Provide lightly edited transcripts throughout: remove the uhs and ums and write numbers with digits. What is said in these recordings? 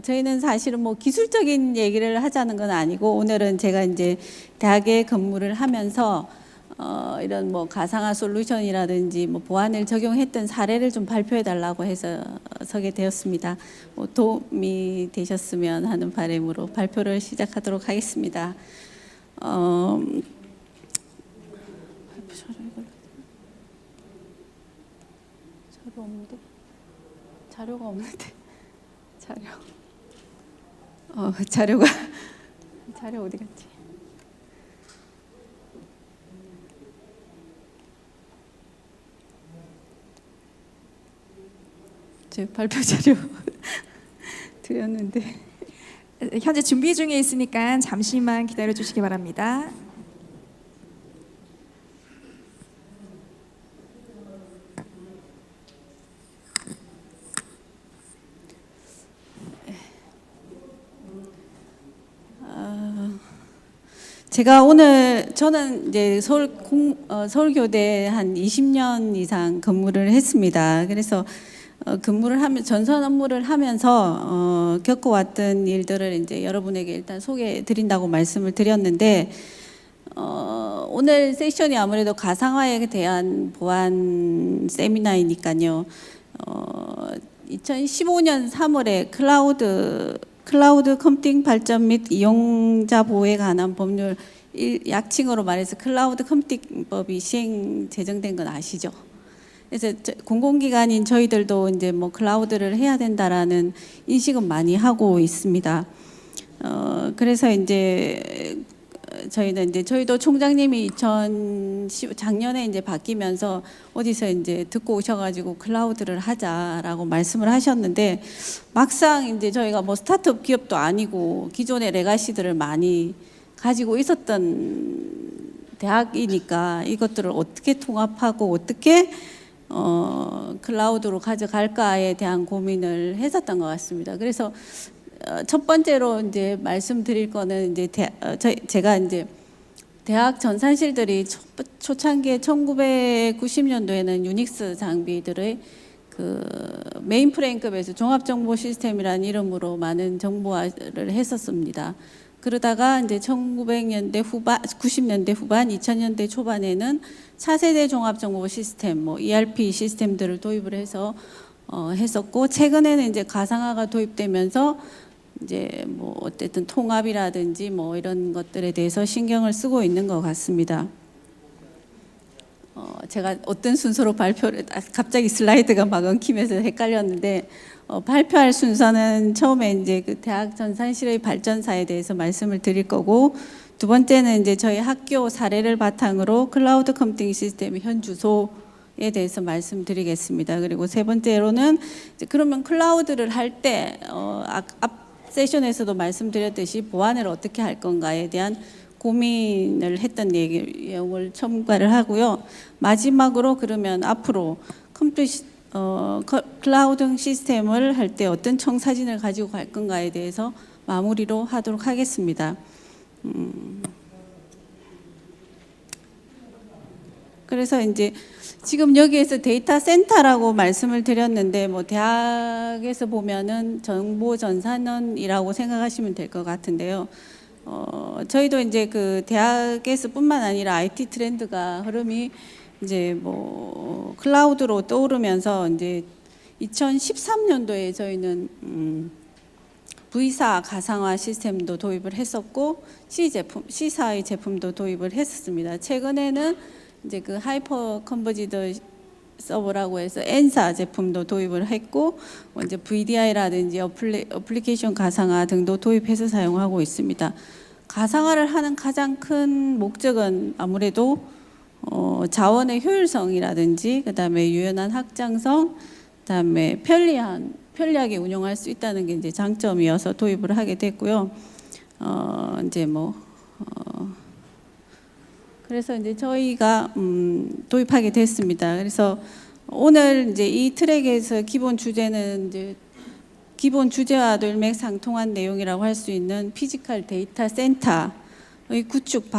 저희는 사실은 뭐 기술적인 얘기를 하자는 건 아니고, 오늘은 제가 이제 대학에 근무를 하면서 이런 뭐 가상화 솔루션이라든지 뭐 보안을 적용했던 사례를 좀 발표해 달라고 해서 서게 되었습니다. 뭐 도움이 되셨으면 하는 바람으로 발표를 시작하도록 하겠습니다. 자료가 없는데 자료 어디 갔지? 제 발표 자료 드렸는데 현재 준비 중에 있으니까 잠시만 기다려 주시기 바랍니다. 제가 오늘 저는 이제 서울교대에 한 20년 이상 근무를 했습니다. 그래서 근무를 하면 전선 업무를 하면서 겪어왔던 일들을 이제 여러분에게 일단 소개해 드린다고 말씀을 드렸는데, 오늘 세션이 아무래도 가상화에 대한 보안 세미나이니까요. 2015년 3월에 클라우드 컴퓨팅 발전 및 이용자 보호에 관한 법률, 약칭으로 말해서 클라우드 컴퓨팅법이 제정된 건 아시죠? 그래서 공공기관인 저희들도 이제 뭐 클라우드를 해야 된다라는 인식은 많이 하고 있습니다. 그래서 이제 저희도 총장님이 작년에 이제 바뀌면서 어디서 이제 듣고 오셔가지고 클라우드를 하자라고 말씀을 하셨는데, 막상 이제 저희가 뭐 스타트업 기업도 아니고 기존의 레가시들을 많이 가지고 있었던 대학이니까 이것들을 어떻게 통합하고 어떻게 클라우드로 가져갈까에 대한 고민을 했었던 것 같습니다. 그래서 첫 번째로 이제 말씀드릴 거는 이제 제가 이제 대학 전산실들이 초창기에 1990년도에는 유닉스 장비들의 그 메인프레임급에서 종합정보 시스템이라는 이름으로 많은 정보화를 했었습니다. 그러다가 이제 1900년대 후반, 90년대 후반, 2000년대 초반에는 차세대 종합정보 시스템, 뭐 ERP 시스템들을 도입을 해서 했었고, 최근에는 이제 가상화가 도입되면서 이제 뭐 어쨌든 통합이라든지 뭐 이런 것들에 대해서 신경을 쓰고 있는 것 같습니다. 제가 어떤 순서로 발표를, 갑자기 슬라이드가 막 엉키면서 헷갈렸는데, 발표할 순서는 처음에 이제 그 대학 전산실의 발전사에 대해서 말씀을 드릴 거고, 두 번째는 이제 저희 학교 사례를 바탕으로 클라우드 컴퓨팅 시스템의 현 주소에 대해서 말씀드리겠습니다. 그리고 세 번째로는 이제 그러면 클라우드를 할 때 앞 세션에서도 말씀드렸듯이 보안을 어떻게 할 건가에 대한 고민을 했던 내용을 첨가를 하고요. 마지막으로 그러면 앞으로 클라우드 시스템을 할 때 어떤 청사진을 가지고 갈 건가에 대해서 마무리로 하도록 하겠습니다. 그래서 이제 지금 여기에서 데이터 센터라고 말씀을 드렸는데, 뭐 대학에서 보면은 정보전산원이라고 생각하시면 될 것 같은데요. 저희도 이제 그 대학에서뿐만 아니라 IT 트렌드가 흐름이 이제 뭐 클라우드로 떠오르면서 이제 2013년도에 저희는 V사 가상화 시스템도 도입을 했었고, C사의 제품도 도입을 했었습니다. 최근에는 이제 그 하이퍼 컨버지드 서버라고 해서 N사 제품도 도입을 했고, 이제 VDI라든지 어플리케이션 가상화 등도 도입해서 사용하고 있습니다. 가상화를 하는 가장 큰 목적은 아무래도 자원의 효율성이라든지, 그다음에 유연한 확장성, 그다음에 편리하게 운영할 수 있다는 게 이제 장점이어서 도입을 하게 됐고요. 그래서 이제 저희가 도입하게 됐습니다. 그래서 오늘 이제 이 트랙에서 기본 주제는 이제 기본 주제와도 일맥상통한 내용이라고 할 수 있는 피지컬 데이터 센터의 구축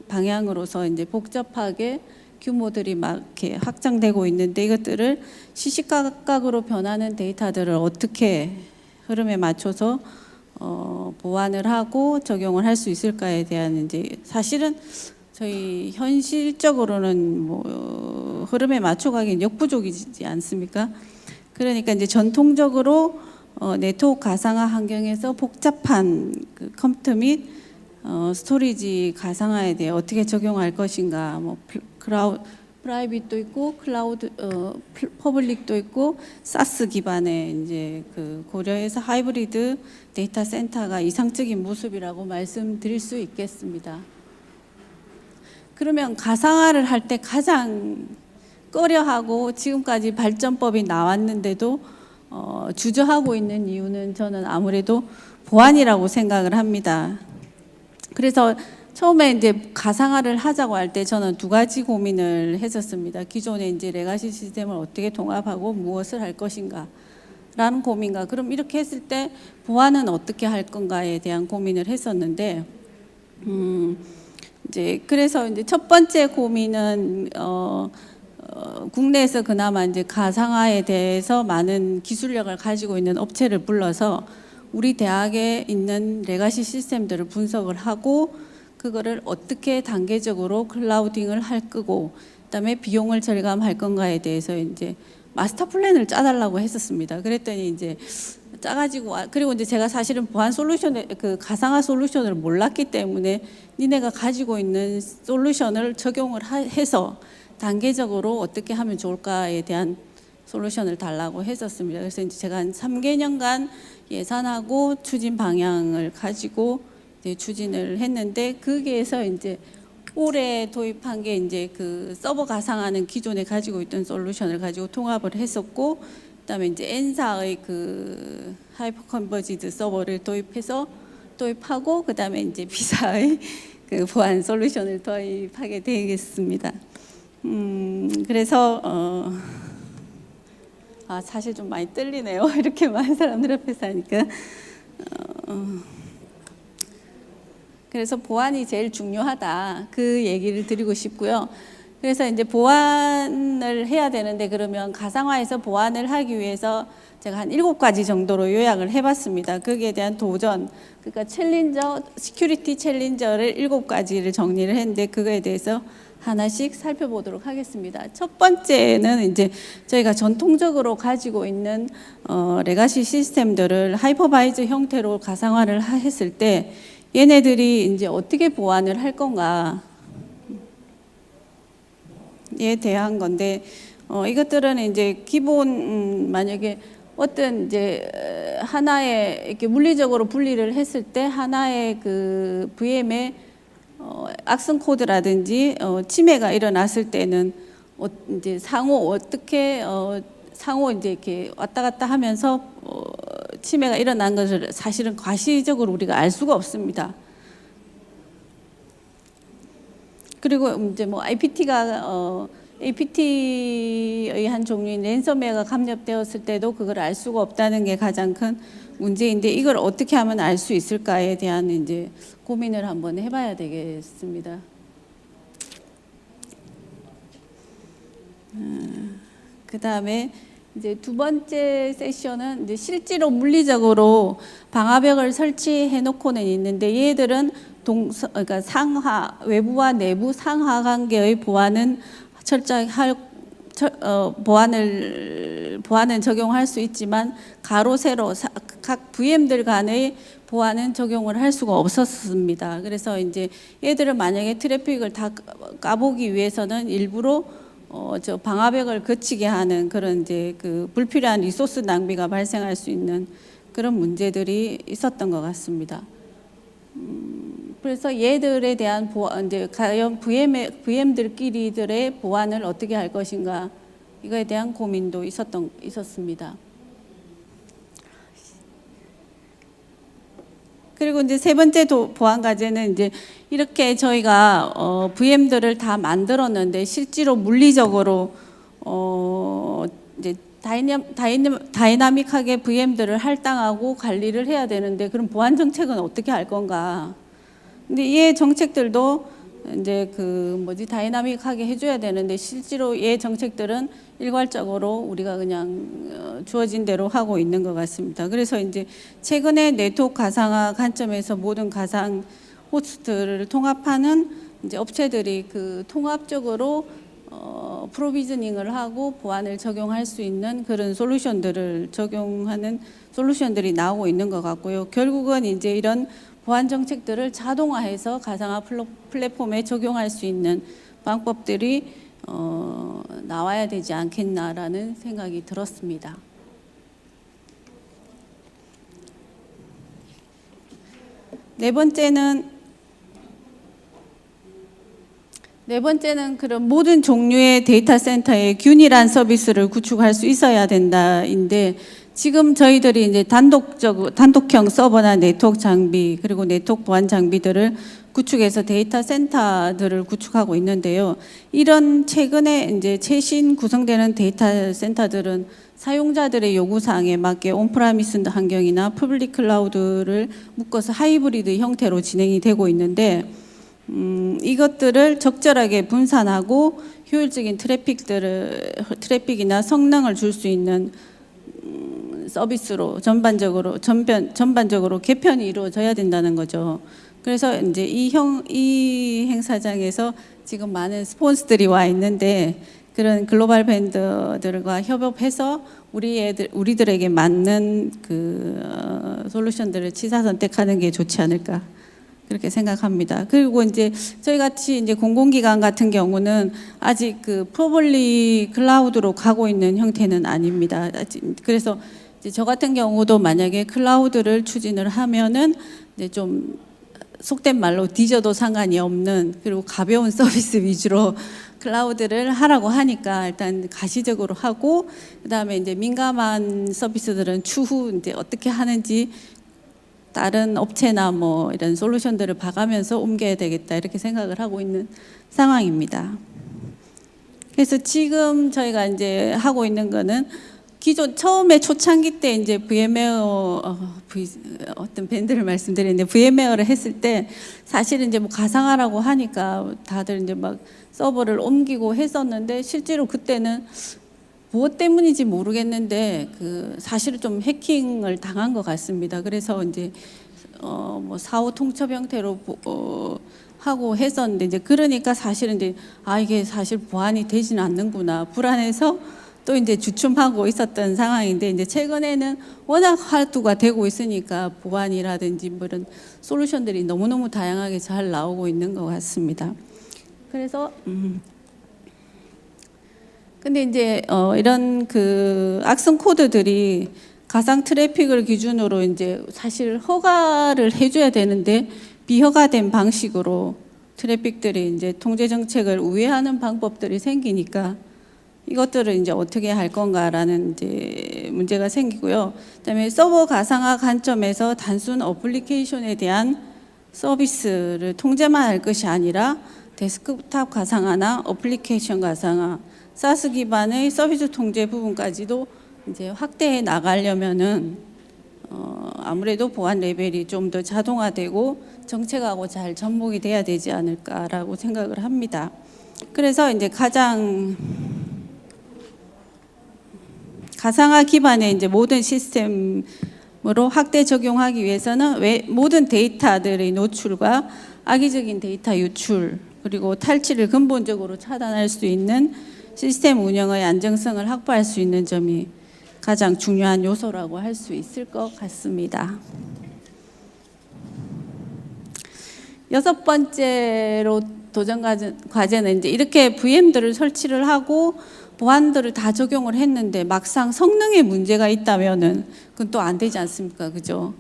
방향으로서 이제 복잡하게 규모들이 막 이렇게 확장되고 있는데, 이것들을 시시각각으로 변하는 데이터들을 어떻게 흐름에 맞춰서 보완을 하고 적용을 할 수 있을까에 대한 이제 사실은 저희 현실적으로는 뭐 흐름에 맞춰가기 역부족이지 않습니까? 그러니까 이제 전통적으로 네트워크 가상화 환경에서 복잡한 그 컴퓨터 및 스토리지 가상화에 대해 어떻게 적용할 것인가, 뭐 프라이빗도 있고 클라우드 퍼블릭도 있고 사스 기반의 이제 그 고려해서 하이브리드 데이터 센터가 이상적인 모습이라고 말씀드릴 수 있겠습니다. 그러면 가상화를 할 때 가장 꺼려하고 지금까지 발전법이 나왔는데도 주저하고 있는 이유는 저는 아무래도 보안이라고 생각을 합니다. 그래서 처음에 이제 가상화를 하자고 할 때 저는 두 가지 고민을 했었습니다. 기존의 이제 레가시 시스템을 어떻게 통합하고 무엇을 할 것인가 라는 고민과, 그럼 이렇게 했을 때 보안은 어떻게 할 건가에 대한 고민을 했었는데, 이제 그래서 이제 첫 번째 고민은 국내에서 그나마 이제 가상화에 대해서 많은 기술력을 가지고 있는 업체를 불러서 우리 대학에 있는 레가시 시스템들을 분석을 하고 그거를 어떻게 단계적으로 클라우딩을 할 거고 그다음에 비용을 절감할 건가에 대해서 이제 마스터 플랜을 짜달라고 했었습니다. 그랬더니 이제 짜가지고, 그리고 이제 제가 사실은 보안 솔루션에 그 가상화 솔루션을 몰랐기 때문에 니네가 가지고 있는 솔루션을 적용을 해서 단계적으로 어떻게 하면 좋을까에 대한 솔루션을 달라고 했었습니다. 그래서 이제 제가 한 3개년간 예산하고 추진 방향을 가지고 이제 추진을 했는데, 거기에서 이제 올해 도입한 게 이제 그 서버 가상화는 기존에 가지고 있던 솔루션을 가지고 통합을 했었고, 그다음에 이제 N사의 그 하이퍼 컨버지드 서버를 도입하고 그다음에 이제 B사의 그 보안 솔루션을 도입하게 되겠습니다. 그래서 사실 좀 많이 떨리네요. 이렇게 많은 사람들 앞에서 하니까. 그래서 보안이 제일 중요하다, 그 얘기를 드리고 싶고요. 그래서 이제 보안을 해야 되는데, 그러면 가상화에서 보안을 하기 위해서 제가 한 7가지 정도로 요약을 해봤습니다. 거기에 대한 도전, 그러니까 챌린저, 시큐리티 챌린저를 7가지를 정리를 했는데 그거에 대해서 하나씩 살펴보도록 하겠습니다. 첫 번째는 이제 저희가 전통적으로 가지고 있는 레가시 시스템들을 하이퍼바이저 형태로 가상화를 했을 때 얘네들이 이제 어떻게 보안을 할 건가에 대한 건데, 이것들은 이제 기본 만약에 어떤 이제 하나의 이렇게 물리적으로 분리를 했을 때 하나의 그 VM에 악성 코드라든지 침해가 일어났을 때는 이제 상호 어떻게 상호 이제 이렇게 왔다 갔다 하면서 침해가 일어난 것을 사실은 과시적으로 우리가 알 수가 없습니다. 그리고 이제 뭐 APT의 한 종류인 랜섬웨어가 감염되었을 때도 그걸 알 수가 없다는 게 가장 큰 문제인데, 이걸 어떻게 하면 알 수 있을까에 대한 이제 고민을 한번 해봐야 되겠습니다. 그 다음에 이제 두 번째 세션은 이제 실제로 물리적으로 방화벽을 설치해 놓고는 있는데, 얘들은 그러니까 상하, 외부와 내부 상하 관계의 보안은 철저히 보안은 적용할 수 있지만 가로 세로 각 VM들 간의 보안은 적용을 할 수가 없었습니다. 그래서 이제 얘들은 만약에 트래픽을 다 까보기 위해서는 일부러 저 방화벽을 거치게 하는 그런 이제 그 불필요한 리소스 낭비가 발생할 수 있는 그런 문제들이 있었던 것 같습니다. 그래서 얘들에 대한 보안, 이제 과연 VM들끼리들의 보안을 어떻게 할 것인가, 이거에 대한 고민도 있었습니다. 그리고 이제 세 번째 보안 과제는 이제 이렇게 저희가 VM들을 다 만들었는데 실제로 물리적으로 이제 다이나믹하게 VM들을 할당하고 관리를 해야 되는데, 그럼 보안 정책은 어떻게 할 건가? 근데 이 정책들도 이제 다이나믹하게 해줘야 되는데 실제로 이 정책들은 일괄적으로 우리가 그냥 주어진 대로 하고 있는 것 같습니다. 그래서 이제 최근에 네트워크 가상화 관점에서 모든 가상 호스트를 통합하는 이제 업체들이 그 통합적으로 프로비즈닝을 하고 보안을 적용할 수 있는 그런 솔루션들을 적용하는 솔루션들이 나오고 있는 것 같고요. 결국은 이제 이런 보안 정책들을 자동화해서 가상화 플랫폼에 적용할 수 있는 방법들이 나와야 되지 않겠나라는 생각이 들었습니다. 네 번째는 그런 모든 종류의 데이터 센터에 균일한 서비스를 구축할 수 있어야 된다인데 지금 저희들이 이제 단독형 서버나 네트워크 장비 그리고 네트워크 보안 장비들을 구축해서 데이터 센터들을 구축하고 있는데요. 이런 최근에 이제 최신 구성되는 데이터 센터들은 사용자들의 요구사항에 맞게 온프라미스 환경이나 퍼블릭 클라우드를 묶어서 하이브리드 형태로 진행이 되고 있는데 이것들을 적절하게 분산하고 효율적인 트래픽이나 성능을 줄 수 있는 서비스로 전반적으로 개편이 이루어져야 된다는 거죠. 그래서 이제 이 행사장에서 지금 많은 스폰서들이 와 있는데 그런 글로벌 밴드들과 협업해서 우리들에게 맞는 그 솔루션들을 취사 선택하는 게 좋지 않을까 그렇게 생각합니다. 그리고 이제 저희 같이 이제 공공기관 같은 경우는 아직 그 퍼블릭 클라우드로 가고 있는 형태는 아닙니다. 그래서 이제 저 같은 경우도 만약에 클라우드를 추진을 하면은 이제 좀 속된 말로 뒤져도 상관이 없는 그리고 가벼운 서비스 위주로 클라우드를 하라고 하니까 일단 가시적으로 하고 그다음에 이제 민감한 서비스들은 추후 이제 어떻게 하는지 다른 업체나 뭐 이런 솔루션들을 봐가면서 옮겨야 되겠다 이렇게 생각을 하고 있는 상황입니다. 그래서 지금 저희가 이제 하고 있는 거는 기존 처음에 초창기 때 이제 어떤 밴드를 말씀드렸는데 VMware를 했을 때 사실은 이제 뭐 가상화라고 하니까 다들 이제 막 서버를 옮기고 했었는데 실제로 그때는 무엇 때문인지 모르겠는데 그 사실은 좀 해킹을 당한 것 같습니다. 그래서 이제 뭐 사후 통첩 형태로 하고 했었는데 이제 그러니까 사실은 이제 이게 사실 보안이 되지는 않는구나 불안해서 또 이제 주춤하고 있었던 상황인데 이제 최근에는 워낙 화두가 되고 있으니까 보안이라든지 뭐 이런 솔루션들이 너무너무 다양하게 잘 나오고 있는 것 같습니다. 그래서 근데 이제 이런 그 악성 코드들이 가상 트래픽을 기준으로 이제 사실 허가를 해줘야 되는데 비허가된 방식으로 트래픽들이 이제 통제 정책을 우회하는 방법들이 생기니까 이것들을 이제 어떻게 할 건가라는 이제 문제가 생기고요. 그다음에 서버 가상화 관점에서 단순 어플리케이션에 대한 서비스를 통제만 할 것이 아니라 데스크탑 가상화나 어플리케이션 가상화, 사스 기반의 서비스 통제 부분까지도 이제 확대해 나가려면은 아무래도 보안 레벨이 좀 더 자동화되고 정책하고 잘 접목이 돼야 되지 않을까라고 생각을 합니다. 그래서 이제 가장 가상화 기반의 이제 모든 시스템으로 확대 적용하기 위해서는 모든 데이터들의 노출과 악의적인 데이터 유출 그리고 탈취를 근본적으로 차단할 수 있는 시스템 운영의 안정성을 확보할 수 있는 점이 가장 중요한 요소라고 할 수 있을 것 같습니다. 여섯 번째로 도전 과제는 이제 이렇게 VM들을 설치를 하고 보안들을 다 적용을 했는데 막상 성능에 문제가 있다면은 그건 또 안 되지 않습니까? 그죠?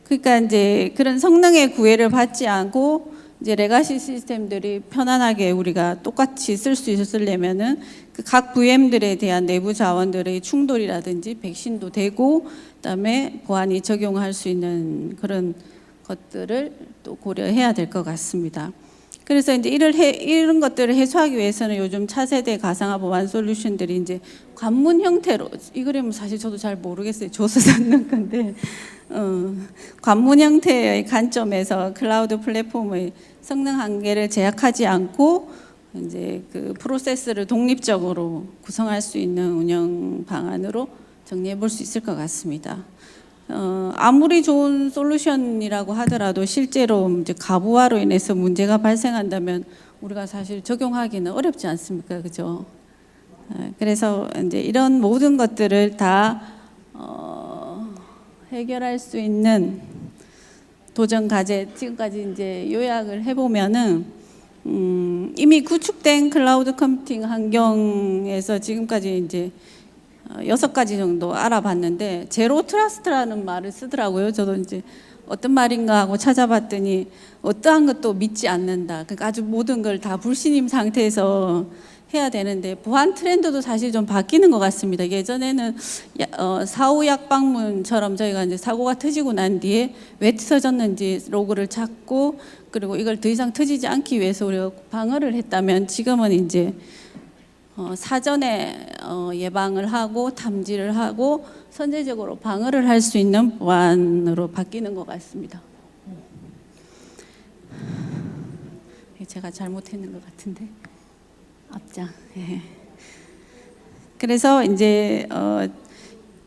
그러니까 이제 그런 성능의 구애를 받지 않고 이제 레가시 시스템들이 편안하게 우리가 똑같이 쓸 수 있으려면은 그 각 VM들에 대한 내부 자원들의 충돌이라든지 백신도 되고 그다음에 보안이 적용할 수 있는 그런 것들을 또 고려해야 될 것 같습니다. 그래서 이제 이런 것들을 해소하기 위해서는 요즘 차세대 가상화 보안 솔루션들이 이제 관문 형태로, 이 그림은 사실 저도 잘 모르겠어요. 줘서 찾는 건데, 관문 형태의 관점에서 클라우드 플랫폼의 성능 한계를 제약하지 않고 이제 그 프로세스를 독립적으로 구성할 수 있는 운영 방안으로 정리해 볼 수 있을 것 같습니다. 아무리 좋은 솔루션이라고 하더라도 실제로 이제 가부화로 인해서 문제가 발생한다면 우리가 사실 적용하기는 어렵지 않습니까, 그죠? 그래서 이제 이런 모든 것들을 다 해결할 수 있는 도전 과제, 지금까지 이제 요약을 해보면은 이미 구축된 클라우드 컴퓨팅 환경에서 지금까지 이제 6가지 정도 알아봤는데 제로 트러스트라는 말을 쓰더라고요. 저도 이제 어떤 말인가 하고 찾아봤더니 어떠한 것도 믿지 않는다. 그러니까 아주 모든 걸 다 불신임 상태에서 해야 되는데 보안 트렌드도 사실 좀 바뀌는 것 같습니다. 예전에는 사후 약방문처럼 저희가 이제 사고가 터지고 난 뒤에 왜 터졌는지 로그를 찾고 그리고 이걸 더 이상 터지지 않기 위해서 우리가 방어를 했다면 지금은 이제 사전에 예방을 하고 탐지를 하고 선제적으로 방어를 할 수 있는 보안으로 바뀌는 것 같습니다. 제가 잘못했는 것 같은데 앞장. 예. 그래서 이제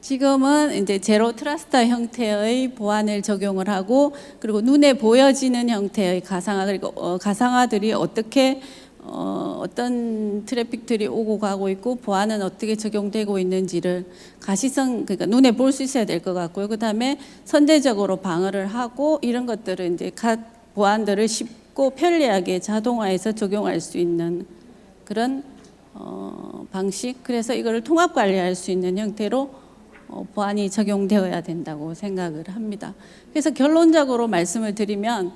지금은 이제 제로 트러스트 형태의 보안을 적용을 하고 그리고 눈에 보여지는 형태의 가상화 그리고 가상화들이 어떻게 어떤 트래픽들이 오고 가고 있고 보안은 어떻게 적용되고 있는지를 가시성 그러니까 눈에 볼 수 있어야 될 것 같고요. 그다음에 선제적으로 방어를 하고 이런 것들을 이제 각 보안들을 쉽고 편리하게 자동화해서 적용할 수 있는 그런 방식. 그래서 이거를 통합 관리할 수 있는 형태로 보안이 적용되어야 된다고 생각을 합니다. 그래서 결론적으로 말씀을 드리면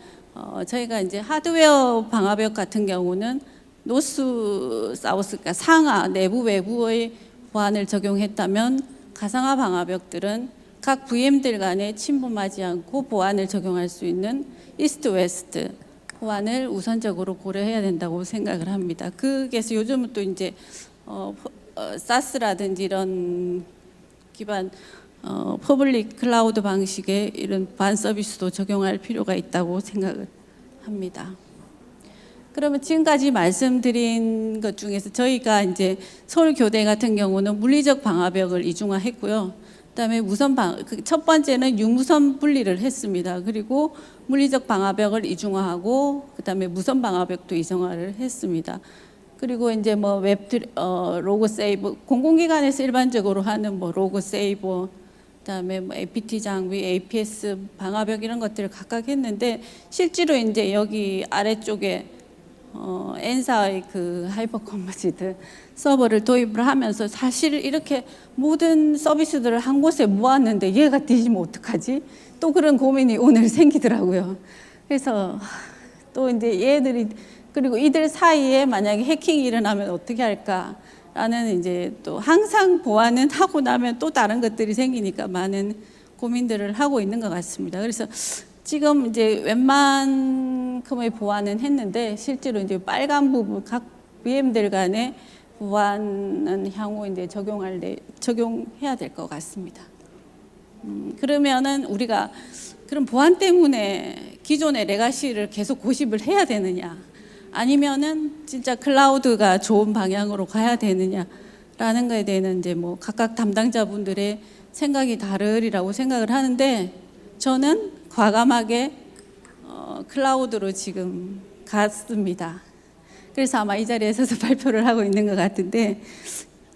저희가 이제 하드웨어 방화벽 같은 경우는 노스 사우스 그러니까 상하 내부 외부의 보안을 적용했다면 가상화 방화벽들은 각 VM들 간에 침범하지 않고 보안을 적용할 수 있는 이스트 웨스트 보안을 우선적으로 고려해야 된다고 생각을 합니다. 그래서 요즘은 또 이제 사스라든지 이런 기반 퍼블릭 클라우드 방식의 이런 보안 서비스도 적용할 필요가 있다고 생각을 합니다. 그러면 지금까지 말씀드린 것 중에서 저희가 이제 서울교대 같은 경우는 물리적 방화벽을 이중화했고요. 그다음에 첫 번째는 유무선 분리를 했습니다. 그리고 물리적 방화벽을 이중화하고 그다음에 무선 방화벽도 이중화를 했습니다. 그리고 이제 뭐 로그 세이브 공공기관에서 일반적으로 하는 뭐 로그 세이브 그다음에 뭐 APT 장비, APS 방화벽 이런 것들을 각각 했는데 실제로 이제 여기 아래쪽에 엔사의 그 하이퍼 컨버지드 서버를 도입을 하면서 사실 이렇게 모든 서비스들을 한 곳에 모았는데 얘가 뒤지면 어떡하지? 또 그런 고민이 오늘 생기더라고요. 그래서 또 이제 얘들이 그리고 이들 사이에 만약에 해킹이 일어나면 어떻게 할까라는 이제 또 항상 보안은 하고 나면 또 다른 것들이 생기니까 많은 고민들을 하고 있는 것 같습니다. 그래서 지금 이제 웬만큼의 보안은 했는데 실제로 이제 빨간 부분 각 VM들 간의 보안은 향후 이제 적용해야 될 것 같습니다. 그러면은 우리가 그럼 보안 때문에 기존의 레가시를 계속 고집을 해야 되느냐? 아니면은 진짜 클라우드가 좋은 방향으로 가야 되느냐라는 거에 대해서는 이제 뭐 각각 담당자분들의 생각이 다르리라고 생각을 하는데 저는 과감하게 클라우드로 지금 갔습니다. 그래서 아마 이 자리에 서서 발표를 하고 있는 것 같은데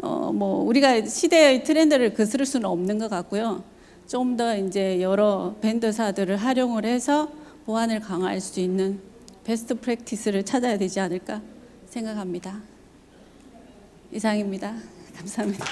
뭐 우리가 시대의 트렌드를 거스를 수는 없는 것 같고요. 좀 더 이제 여러 벤더사들을 활용을 해서 보안을 강화할 수 있는 베스트 프랙티스를 찾아야 되지 않을까 생각합니다. 이상입니다. 감사합니다.